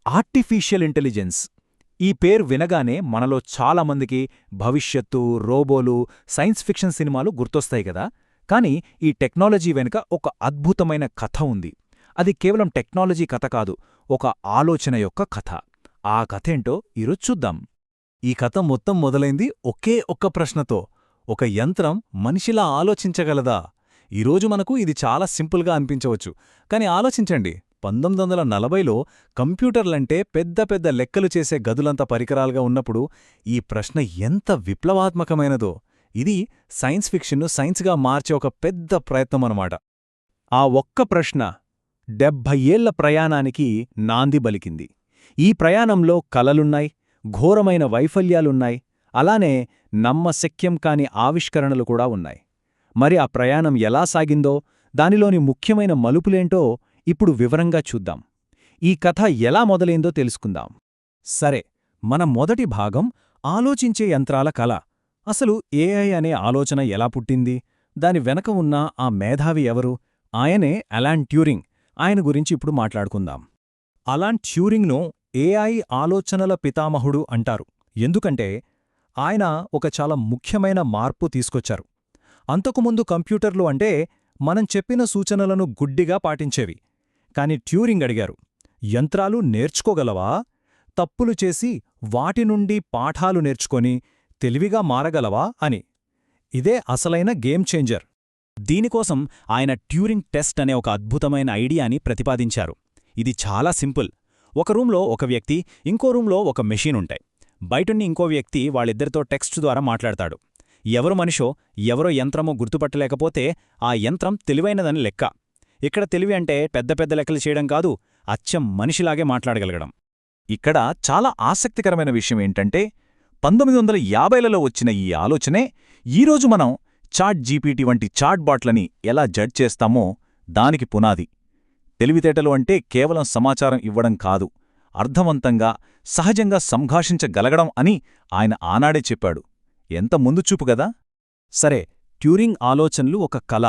Artificial intelligence ఈ పేరు వినగానే మనలో చాలామందికి భవిష్యత్తు, రోబోలు, సైన్స్ ఫిక్షన్ సినిమాలు గుర్తొస్తాయి కదా. కానీ ఈ టెక్నాలజీ వెనుక ఒక అద్భుతమైన కథ ఉంది. అది కేవలం టెక్నాలజీ కథ కాదు, ఒక ఆలోచన యొక్క కథ. ఆ కథేంటో ఈరోజు చూద్దాం. ఈ కథ మొత్తం మొదలైంది ఒకే ఒక్క ప్రశ్నతో: ఒక యంత్రం మనిషిలా ఆలోచించగలదా? ఈరోజు మనకు ఇది చాలా సింపుల్గా అనిపించవచ్చు, కానీ ఆలోచించండి, 1940లో కంప్యూటర్లంటే పెద్ద పెద్ద లెక్కలు చేసే గదులంత పరికరాలుగా ఉన్నప్పుడు ఈ ప్రశ్న ఎంత విప్లవాత్మకమైనదో. ఇది సైన్స్ ఫిక్షన్ను సైన్స్గా మార్చే ఒక పెద్ద ప్రయత్నమన్నమాట. ఆ ఒక్క ప్రశ్న 70 ఏళ్ల ప్రయాణానికి నాంది బలికింది. ఈ ప్రయాణంలో కలలున్నాయి, ఘోరమైన వైఫల్యాలున్నాయి, అలానే నమ్మశక్యం కాని ఆవిష్కరణలు కూడా ఉన్నాయి. మరి ఆ ప్రయాణం ఎలా సాగిందో, దానిలోని ముఖ్యమైన మలుపులేంటో ఇప్పుడు వివరంగా చూద్దాం. ఈ కథ ఎలా మొదలైందో తెలుసుకుందాం. సరే, మన మొదటి భాగం ఆలోచించే యంత్రాల కళ. అసలు ఏఐ అనే ఆలోచన ఎలా పుట్టింది? దాని వెనక ఉన్న ఆ మేధావి ఎవరు? ఆయనే అలాన్ ట్యూరింగ్. ఆయన గురించి ఇప్పుడు మాట్లాడుకుందాం. అలాన్ ట్యూరింగ్ను ఏఐ ఆలోచనల పితామహుడు అంటారు. ఎందుకంటే ఆయన ఒక చాలా ముఖ్యమైన మార్పు తీసుకొచ్చారు. అంతకుముందు కంప్యూటర్లు అంటే మనం చెప్పిన సూచనలను గుడ్డిగా పాటించేవి. కాని ట్యూరింగ్ అడిగారు, యంత్రాలు నేర్చుకోగలవా? తప్పులు చేసి వాటి నుండి పాఠాలు నేర్చుకొని తెలివిగా మారగలవా అని. ఇదే అసలైన గేమ్ చేంజర్. దీనికోసం ఆయన ట్యూరింగ్ టెస్ట్ అనే ఒక అద్భుతమైన ఐడియాని ప్రతిపాదించారు. ఇది చాలా సింపుల్. ఒక రూంలో ఒక వ్యక్తి, ఇంకో రూంలో ఒక మెషీన్ ఉంటాయి. బయటున్న ఇంకో వ్యక్తి వాళ్ళిద్దరితో టెక్స్ట్ ద్వారా మాట్లాడతాడు. ఎవరు మనిషో, ఎవరో యంత్రమో గుర్తుపట్టలేకపోతే ఆ యంత్రం తెలివైనదని లెక్క. ఇక్కడ తెలివి అంటే పెద్ద పెద్ద లెక్కలు చేయడం కాదు, అచ్చం మనిషిలాగే మాట్లాడగలగడం. ఇక్కడ చాలా ఆసక్తికరమైన విషయం ఏంటంటే 1950లలో వచ్చిన ఈ ఆలోచనే ఈరోజు మనం చాట్ జీపీటీ వంటి చాట్ బాట్లని ఎలా జడ్జ్ చేస్తామో దానికి పునాది. తెలివితేటలు అంటే కేవలం సమాచారం ఇవ్వడం కాదు, అర్థవంతంగా, సహజంగా సంభాషించగలగడం అని ఆయన ఆనాడే చెప్పాడు. ఎంత ముందుచూపు గదా. సరే, ట్యూరింగ్ ఆలోచనలు ఒక కళ.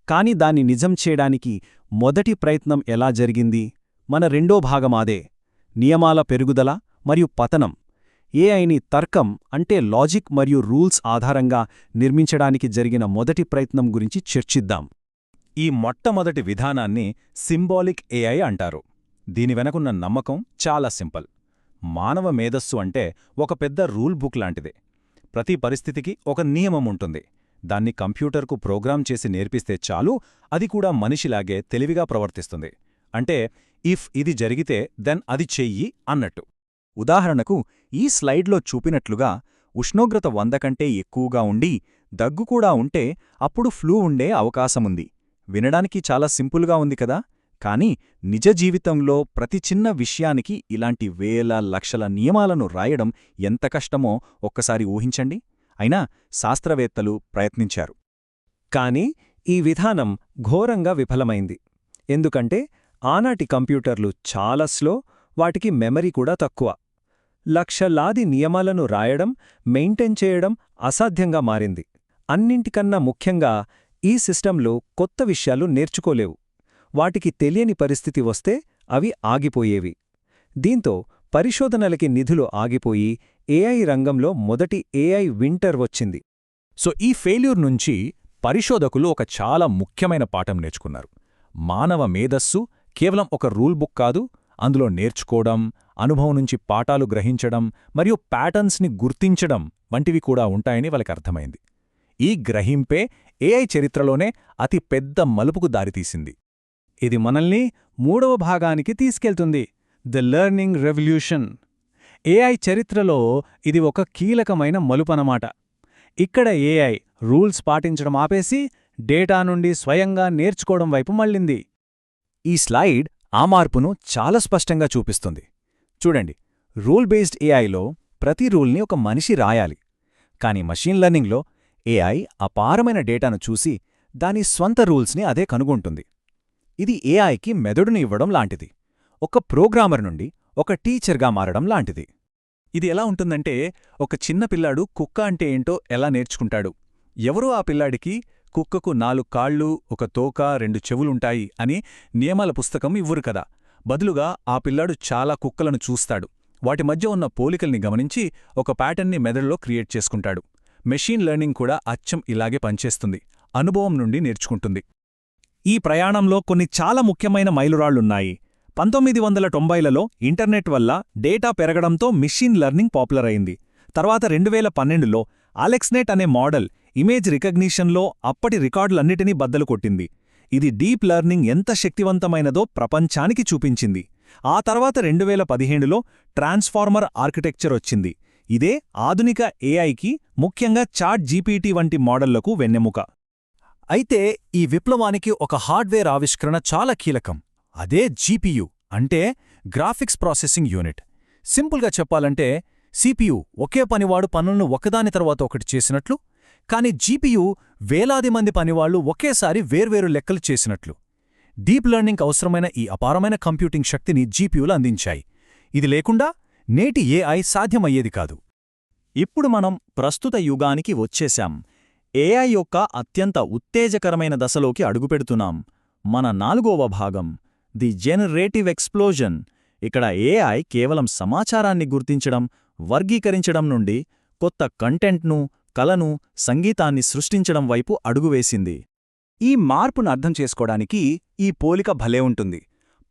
కాని దాన్ని నిజం చేయడానికి మొదటి ప్రయత్నం ఎలా జరిగింది? మన రెండో భాగమాదే, నియమాల పెరుగుదల మరియు పతనం. ఏఐని తర్కం అంటే లాజిక్ మరియు రూల్స్ ఆధారంగా నిర్మించడానికి జరిగిన మొదటి ప్రయత్నం గురించి చర్చిద్దాం. ఈ మొట్టమొదటి విధానాన్ని సింబాలిక్ ఏఐ అంటారు. దీని వెనకున్న నమ్మకం చాలా సింపుల్. మానవ మేధస్సు అంటే ఒక పెద్ద రూల్ బుక్ లాంటిదే. ప్రతి పరిస్థితికి ఒక నియమం ఉంటుంది. దాన్ని కంప్యూటర్కు ప్రోగ్రాం చేసి నేర్పిస్తే చాలు, అది కూడా మనిషిలాగే తెలివిగా ప్రవర్తిస్తుంది. అంటే ఇఫ్ ఇది జరిగితే దెన్ అది చెయ్యి అన్నట్టు. ఉదాహరణకు ఈ స్లైడ్లో చూపినట్లుగా ఉష్ణోగ్రత 100 కంటే ఎక్కువగా ఉండి దగ్గు కూడా ఉంటే అప్పుడు ఫ్లూ ఉండే అవకాశముంది. వినడానికి చాలా సింపుల్గా ఉంది కదా. కానీ నిజ జీవితంలో ప్రతి చిన్న విషయానికి ఇలాంటి వేల లక్షల నియమాలను రాయడం ఎంత కష్టమో ఒక్కసారి ఊహించండి. అయినా శాస్త్రవేత్తలు ప్రయత్నించారు. కాని ఈ విధానం ఘోరంగా విఫలమైంది. ఎందుకంటే ఆనాటి కంప్యూటర్లు చాలా స్లో, వాటికి మెమరీ కూడా తక్కువ. లక్షలాది నియమాలను రాయడం, మెయింటైన్ చేయడం అసాధ్యంగా మారింది. అన్నింటికన్నా ముఖ్యంగా ఈ సిస్టంలో కొత్త విషయాలు నేర్చుకోలేవు. వాటికి తెలియని పరిస్థితి వస్తే అవి ఆగిపోయేవి. దీంతో పరిశోధనలకి నిధులు ఆగిపోయి ఏఐ రంగంలో మొదటి ఏఐ వింటర్ వచ్చింది. సో ఈ ఫెయిల్యూర్ నుంచి పరిశోధకులు ఒక చాలా ముఖ్యమైన పాఠం నేర్చుకున్నారు. మానవ మేధస్సు కేవలం ఒక రూల్ బుక్ కాదు, అందులో నేర్చుకోవడం, అనుభవం నుంచి పాఠాలు గ్రహించడం మరియు ప్యాటర్న్స్ని గుర్తించడం వంటివి కూడా ఉంటాయని వాళ్ళకి అర్థమైంది. ఈ గ్రహింపే ఏఐ చరిత్రలోనే అతి పెద్ద మలుపుకు దారితీసింది. ఇది మనల్ని మూడవ భాగానికి తీసుకెళ్తుంది, ద లెర్నింగ్ రెవల్యూషన్. ఏఐ చరిత్రలో ఇది ఒక కీలకమైన మలుపనమాట. ఇక్కడ ఏఐ రూల్స్ పాటించడం ఆపేసి డేటా నుండి స్వయంగా నేర్చుకోవడం వైపు మళ్ళింది. ఈ స్లైడ్ ఆ మార్పును చాలా స్పష్టంగా చూపిస్తుంది. చూడండి, రూల్ బేస్డ్ ఏఐలో ప్రతి రూల్ని ఒక మనిషి రాయాలి. కానీ మషీన్ లెర్నింగ్లో ఏఐ అపారమైన డేటాను చూసి దాని స్వంత రూల్స్ని అదే కనుగొంటుంది. ఇది ఏఐకి మెదడుని ఇవ్వడం లాంటిది. ఒక ప్రోగ్రామర్ నుండి ఒక టీచర్గా మారడం లాంటిది. ఇది ఎలా ఉంటుందంటే, ఒక చిన్న పిల్లాడు కుక్క అంటే ఏంటో ఎలా నేర్చుకుంటాడు. ఎవరో ఆ పిల్లాడికి కుక్కకు 4 కాళ్ళు, ఒక తోక, 2 చెవులుంటాయి అని నియమాల పుస్తకం ఇవ్వరు కదా. బదులుగా ఆ పిల్లాడు చాలా కుక్కలను చూస్తాడు, వాటి మధ్య ఉన్న పోలికల్ని గమనించి ఒక ప్యాటర్న్ని మెదడులో క్రియేట్ చేసుకుంటాడు. మెషీన్ లెర్నింగ్ కూడా అచ్చం ఇలాగే పనిచేస్తుంది, అనుభవం నుండి నేర్చుకుంటుంది. ఈ ప్రయాణంలో కొన్ని చాలా ముఖ్యమైన మైలురాళ్లున్నాయి. 1990లలో ఇంటర్నెట్ వల్ల డేటా పెరగడంతో మిషీన్ లెర్నింగ్ పాపులర్ అయింది. తర్వాత 2012లో అలెక్స్నెట్ అనే మోడల్ ఇమేజ్ రికగ్నిషన్లో అప్పటి రికార్డులన్నిటినీ బద్దలు కొట్టింది. ఇది డీప్ లెర్నింగ్ ఎంత శక్తివంతమైనదో ప్రపంచానికి చూపించింది. ఆ తర్వాత 2015లో ట్రాన్స్ఫార్మర్ ఆర్కిటెక్చర్ వచ్చింది. ఇదే ఆధునిక ఏఐకి, ముఖ్యంగా చాట్ జీపీటీ వంటి మోడళ్లకు వెన్నెముక. అయితే ఈ విప్లవానికి ఒక హార్డ్వేర్ ఆవిష్కరణ చాలా కీలకం. అదే జీపీయూ, అంటే గ్రాఫిక్స్ ప్రాసెసింగ్ యూనిట్. సింపుల్గా చెప్పాలంటే సిపియు ఒకే పనివాడు పనులను ఒకదాని తర్వాత ఒకటి చేసినట్లు, కాని జీపీయూ వేలాది మంది పనివాళ్లు ఒకేసారి వేర్వేరు లెక్కలు చేసినట్లు. డీప్ లెర్నింగ్ అవసరమైన ఈ అపారమైన కంప్యూటింగ్ శక్తిని జీపీయూలు అందించాయి. ఇది లేకుండా నేటి ఏఐ సాధ్యమయ్యేది కాదు. ఇప్పుడు మనం ప్రస్తుత యుగానికి వచ్చేశాం. ఏఐ యొక్క అత్యంత ఉత్తేజకరమైన దశలోకి అడుగుపెడుతున్నాం. మన 4వ భాగం, ది జెనరేటివ్ ఎక్స్ప్లోజన్. ఇక్కడ ఏఐ కేవలం సమాచారాన్ని గుర్తించడం, వర్గీకరించడం నుండి కొత్త కంటెంట్ను, కళను, సంగీతాన్ని సృష్టించడం వైపు అడుగువేసింది. ఈ మార్పును అర్థం చేసుకోవడానికి ఈ పోలిక భలే ఉంటుంది.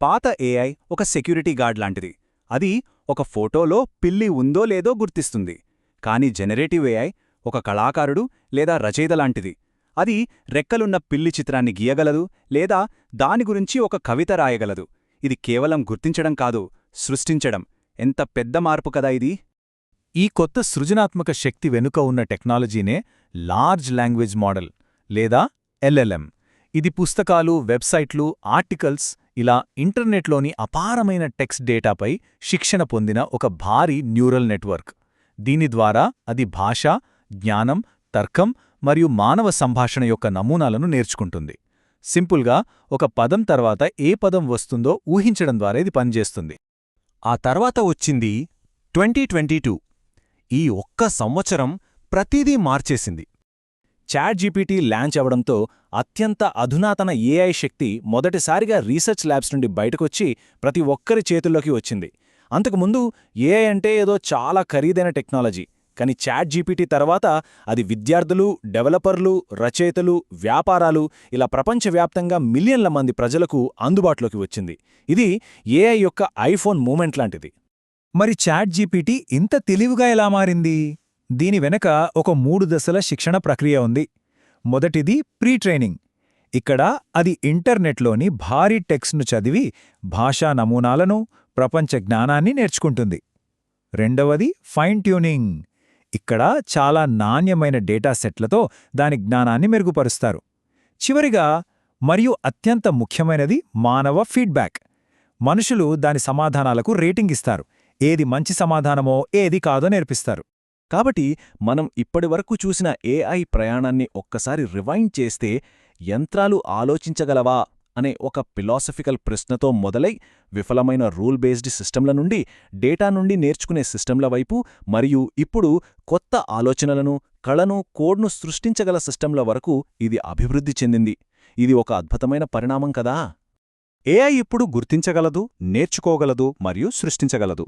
పాత ఏఐ ఒక సెక్యూరిటీ గార్డ్ లాంటిది. అది ఒక ఫోటోలో పిల్లి ఉందో లేదో గుర్తిస్తుంది. కాని జెనరేటివ్ ఏఐ ఒక కళాకారుడు లేదా రచయిత లాంటిది. అది రెక్కలున్న పిల్లి చిత్రాన్ని గీయగలదు, లేదా దాని గురించి ఒక కవిత రాయగలదు. ఇది కేవలం గుర్తించడం కాదు, సృష్టించడం. ఎంత పెద్ద మార్పు కదా ఇది! ఈ కొత్త సృజనాత్మక శక్తి వెనుక ఉన్న టెక్నాలజీనే లార్జ్ లాంగ్వేజ్ మోడల్ లేదా ఎల్ఎల్ఎం. ఇది పుస్తకాలు, వెబ్సైట్లు, ఆర్టికల్స్, ఇలా ఇంటర్నెట్లోని అపారమైన టెక్స్ట్ డేటాపై శిక్షణ పొందిన ఒక భారీ న్యూరల్ నెట్వర్క్. దీని ద్వారా అది భాష, జ్ఞానం, తర్కం మరియు మానవ సంభాషణ యొక్క నమూనాలను నేర్చుకుంటుంది. సింపుల్గా ఒక పదం తర్వాత ఏ పదం వస్తుందో ఊహించడం ద్వారా ఇది పనిచేస్తుంది. ఆ తర్వాత వచ్చింది 2022. ఈ ఒక్క సంవత్సరం ప్రతిదీ మార్చేసింది. చాట్ జీపీటీ లాంచ్ అవడంతో అత్యంత అధునాతన ఏఐ శక్తి మొదటిసారిగా రీసెర్చ్ ల్యాబ్స్ నుండి బయటకొచ్చి ప్రతి ఒక్కరి చేతుల్లోకి వచ్చింది. అంతకుముందు ఏఐ అంటే ఏదో చాలా ఖరీదైన టెక్నాలజీ. కాని చాట్ జీపీటీ తర్వాత అది విద్యార్థులు, డెవలపర్లు, రచయితలు, వ్యాపారాలు, ఇలా ప్రపంచవ్యాప్తంగా మిలియన్ల మంది ప్రజలకు అందుబాటులోకి వచ్చింది. ఇది ఏఐ యొక్క ఐఫోన్ మూమెంట్ లాంటిది. మరి చాట్ జీపీటీ ఇంత తెలివిగా ఎలా మారింది? దీని వెనక ఒక 3 దశల శిక్షణ ప్రక్రియ ఉంది. మొదటిది ప్రీ ట్రైనింగ్. ఇక్కడ అది ఇంటర్నెట్లోని భారీ టెక్స్ట్ను చదివి భాషా నమూనాలను, ప్రపంచ జ్ఞానాన్ని నేర్చుకుంటుంది. రెండవది ఫైన్ ట్యూనింగ్. ఇక్కడ చాలా నాణ్యమైన డేటా సెట్లతో దాని జ్ఞానాన్ని మెరుగుపరుస్తారు. చివరిగా మరియు అత్యంత ముఖ్యమైనది మానవ ఫీడ్బ్యాక్. మనుషులు దాని సమాధానాలకు రేటింగ్ ఇస్తారు. ఏది మంచి సమాధానమో ఏది కాదో నేర్పిస్తారు. కాబట్టి మనం ఇప్పటివరకు చూసిన ఏఐ ప్రయాణాన్ని ఒక్కసారి రివైండ్ చేస్తే, యంత్రాలు ఆలోచించగలవా అనే ఒక ఫిలాసఫికల్ ప్రశ్నతో మొదలై విఫలమైన రూల్ బేస్డ్ సిస్టంల నుండి, డేటా నుండి నేర్చుకునే సిస్టంల వైపు, మరియు ఇప్పుడు కొత్త ఆలోచనలను, కళను, కోడ్ను సృష్టించగల సిస్టంల వరకు ఇది అభివృద్ధి చెందింది. ఇది ఒక అద్భుతమైన పరిణామం కదా! ఏఐ ఇప్పుడు గుర్తించగలదు, నేర్చుకోగలదు మరియు సృష్టించగలదు.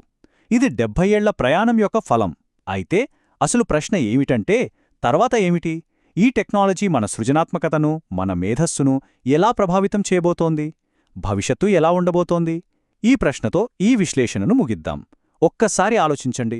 ఇది 70 ఏళ్ల ప్రయాణం యొక్క ఫలం. అయితే అసలు ప్రశ్న ఏమిటంటే, తర్వాత ఏమిటి? ఈ టెక్నాలజీ మన సృజనాత్మకతను, మన మేధస్సును ఎలా ప్రభావితం చేయబోతోంది? భవిష్యత్తు ఎలా ఉండబోతోంది? ఈ ప్రశ్నతో ఈ విశ్లేషణను ముగిద్దాం. ఒక్కసారి ఆలోచించండి.